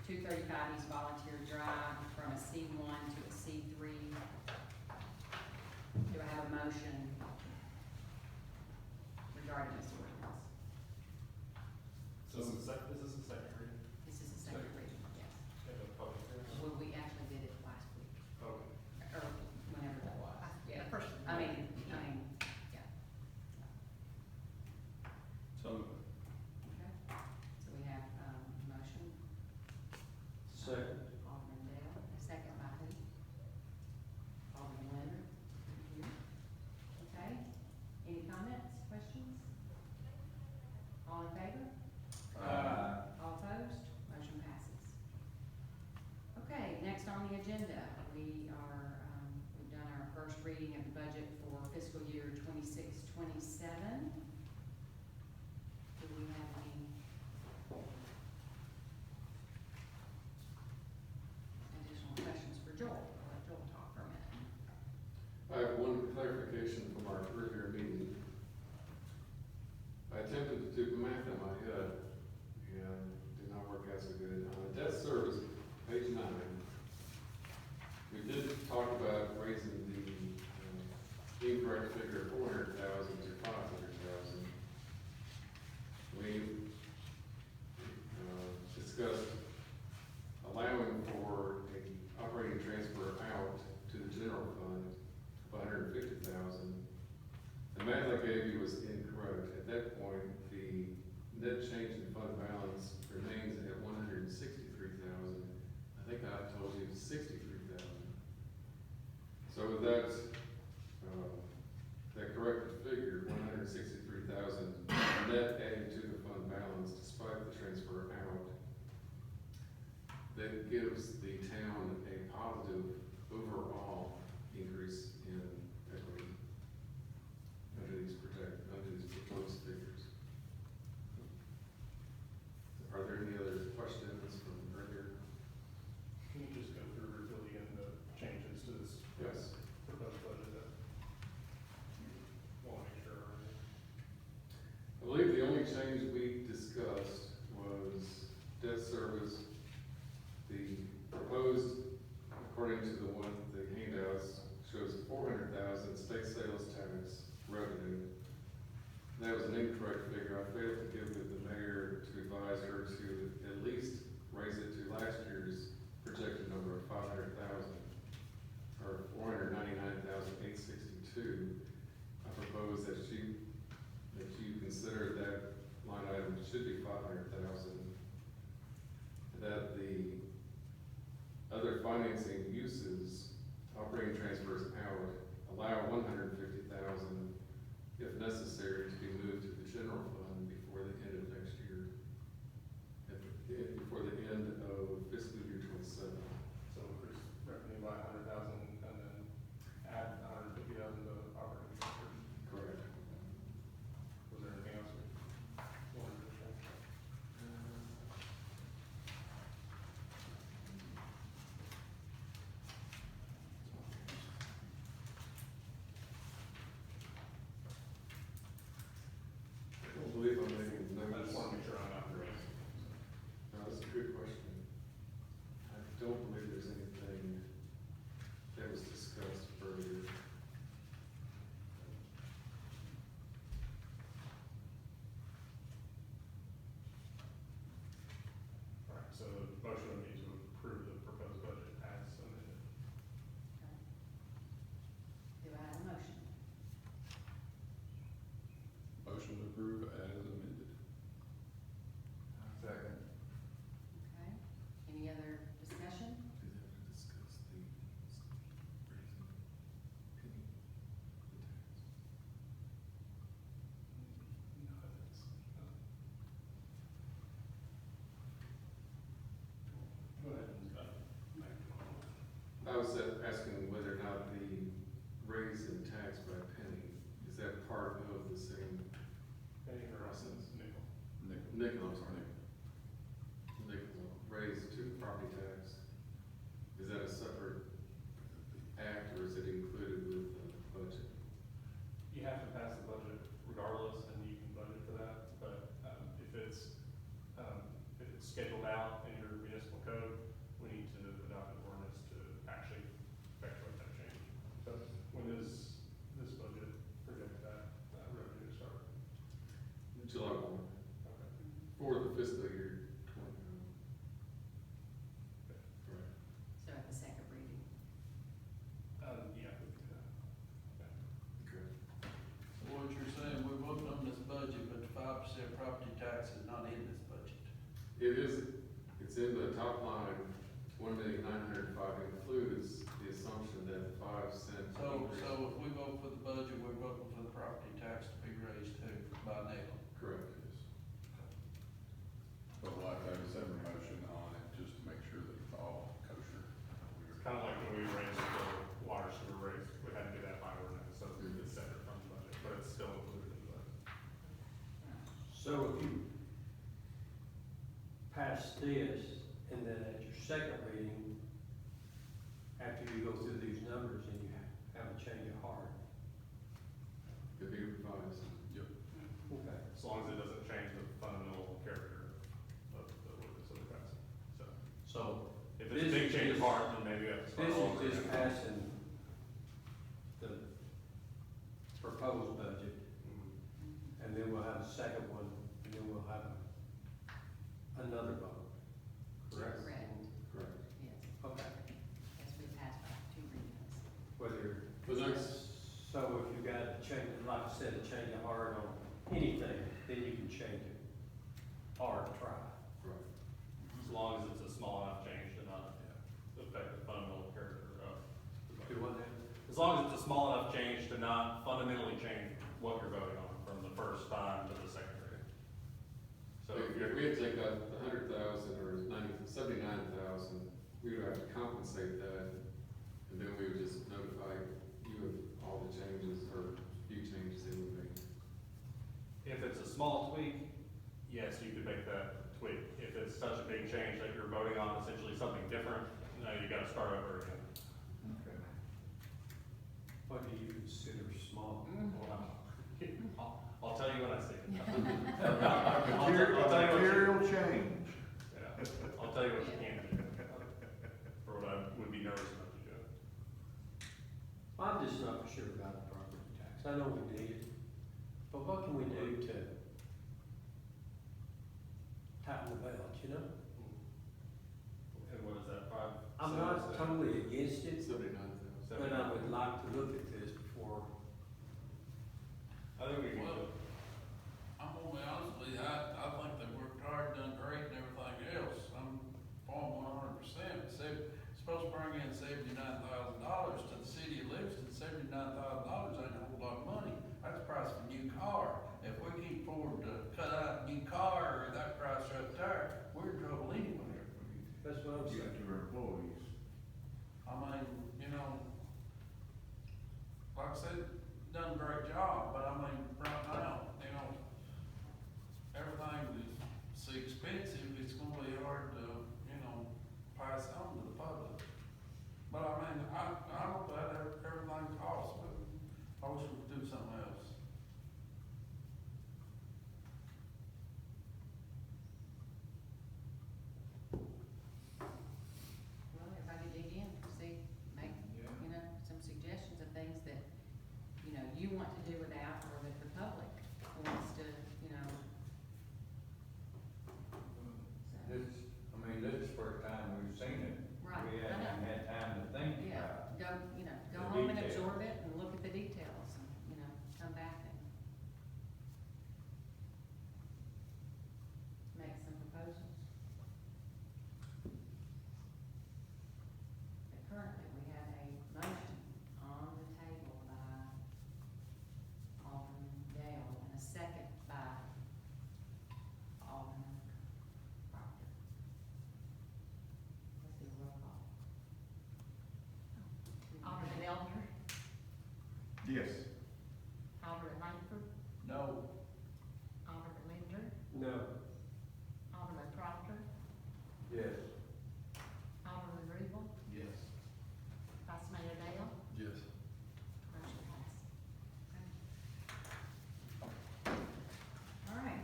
235 East Volunteer Drive from a C1 to a C3. Do I have a motion regarding this ordinance? So is this the second reading? This is the second reading, yes. Yeah, the public hearing. Well, we actually did it last week, Okay. or whenever that was. Yeah, First. I mean, yeah. So moved. Okay, so we have, motion. Second. Alderman Dale, a second by who? Alderman Leonard. Thank you. Okay, any comments, questions? All in favor? All opposed? Motion passes. Okay, next on the agenda, we are, we've done our first reading of the budget for fiscal year 26-27. Do we have any additional questions for Joel? I'll let Joel talk for a minute. I have one clarification from our earlier meeting. I attempted to do math in my head and did not work out so good. On debt service, page 9, we did talk about raising the incorrect figure of 400,000 to 500,000. We discussed allowing for a operating transfer out to the general fund of 150,000. The math I gave you was incorrect. At that point, the net change in fund balance remains at 163,000. I think I told you 63,000. So with that, that corrected figure, 163,000 net added to the fund balance despite the transfer out, that gives the town a positive overall increase in equity under these proposed figures. Are there any other questions from earlier? Can you just go through reveal again the changes to this Yes. proposed budget that you want to make sure are in there? I believe the only change we discussed was debt service. The proposed, according to the one, the handouts, shows 400,000 state sales tax revenue. That was an incorrect figure. I failed to give the mayor to advise her to at least raise it to last year's projected number of 500,000, or 499,862. I propose that you consider that line item should be 500,000. That the other financing uses, operating transfers out, allow 150,000 if necessary to be moved to the general fund before the end of next year. Before the end of fiscal year 27. So increase revenue by 100,000 and then add 150,000 to operating transfers. Correct. Was there anything else we wanted to check? I don't believe I'm making I numbers. just want to make sure I'm not missing. No, that's a good question. I don't believe there's anything that was discussed earlier. All right, so the motion would be to approve the proposed budget as amended. Okay. Do I have a motion? Motion to approve as amended. Second. Okay, any other discussion? Do they have to discuss the raising penny, the tax? No, that's, go ahead and, I was asking whether or not the raise in tax by a penny, is that part of the same Penny Horizons, nickel. nickel, I'm sorry, nickel raise to property tax? Is that a separate act or is it included with the budget? You have to pass the budget regardless, and you can budget for that, but if it's scheduled out in your municipal municipal code, we need to adopt an ordinance to actually effectuate that change. So when is this budget projected that revenue to start? July 1, Okay. for the fiscal year 20. Right. So at the second reading. Yeah, we can do that. Okay. So what you're saying, we're voting on this budget, but the 5% property tax is not in this budget. It is, it's in the top line, 1,905,000 includes the assumption that 5 cent So increase. if we vote for the budget, we're voting for the property tax to be raised too, by now. Correct, yes. But we'll have to have a separate motion on it, just to make sure that it's all kosher. It's kind of like when we raised the water sewer rates, we had to do that by ordinance, so it's separate from the budget, but it's still included in the budget. So if you pass this, and then at your second reading, after you go through these numbers and you have a change of heart. Could be revised. Yep. Okay. As long as it doesn't change the fundamental character of the ordinance of the council, so. So If it's a big This change is- of heart, then maybe we have to start this all is over just again. passing the proposed budget, Mhm. and then we'll have a second one, and then we'll have another vote. Correct. Correct, Correct. yes, Okay. as we passed by 2 readings. Whether, The next, so if you got a change, like I said, a change of heart on anything, then you can change it, or try. right. As long as it's a small enough change to not affect the fundamental character of the budget. Do what now? As long as it's a small enough change to not fundamentally change what you're voting on from the first time to the second reading. So If if we had to take out the 100,000 or 79,000, we would have to compensate that, and then we would just notify you of all the changes or few changes that we made. if it's a small tweak, yes, you could make that tweak. If it's such a big change that you're voting on essentially something different, no, you gotta start over again. What do you consider small? Well, I'll tell you when I see it. Material change. Yeah, I'll tell you what you can do, or what I would be nervous enough to do. I'm just not sure about the property tax. I know we need it, but what can we do to tighten the belt, you know? And what is that, 5? I'm not totally against it, 79,000. but I would like to look at this before. I think we can. Well, I'm gonna be honest with you, I think they worked hard, done great and everything else. I'm for 100%. It's supposed to bring in $79,000 to the city of Livingston. $79,000 ain't a whole lot of money. That's the price of a new car. If we can't afford to cut out a new car or that price right there, we're in trouble anyway. That's what I'm You saying. got your employees. I mean, you know, like I said, done a great job, but I mean, right now, you know, everything is so expensive, it's gonna be hard to, you know, pass on to the public. But I mean, I don't know that everything costs, but I wish we could do something else. Well, if I could dig in, see, make, you know, some suggestions of things that, you know, you want to do without, or that the public wants to, you know. So, This is the first time we've seen it. Right, We I know. haven't had time to think about yeah, go, you know, go The home and details. absorb it and look at the details, and, you know, come back and make some proposals. But currently, we have a motion on the table by Alderman Gale and a second by Alderman Proctor. Let's do a roll call. Alderman Elder, Yes. Alderman Langford, No, Alderman Linder, No. Alderman Proctor, Yes. Alderman Rubel, Yes. Vice Mayor Dale, Yes. motion passed. All right,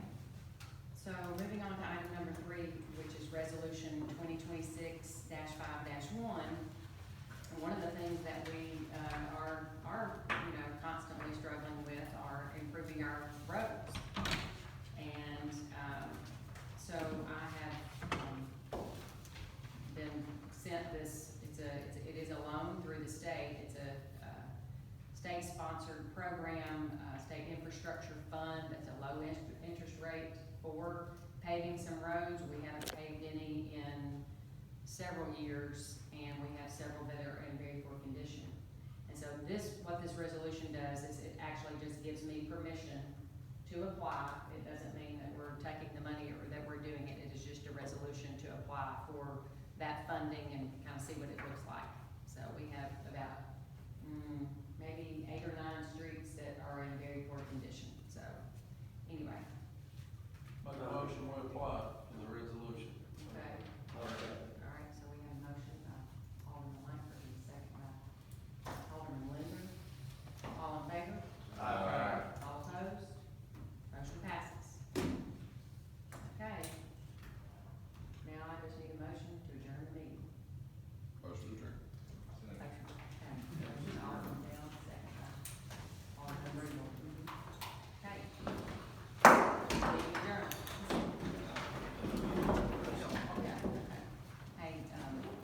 so moving on to item number 3, which is resolution 2020 2026-5-1. One of the things that we, are, constantly struggling with are improving our roads. And, so I have, been sent this, it is a loan through the state. It's a, state-sponsored program, state infrastructure fund. That's a low interest rate for paving some roads. We haven't paved any in several years, and we have several that are in very poor condition. And so what this resolution does is it actually just gives me permission to apply. It doesn't mean that we're taking the money or that we're doing it. It is just a resolution to apply for that funding and kind of see what it looks like. So we have about, maybe 8 or 9 streets that are in very poor condition.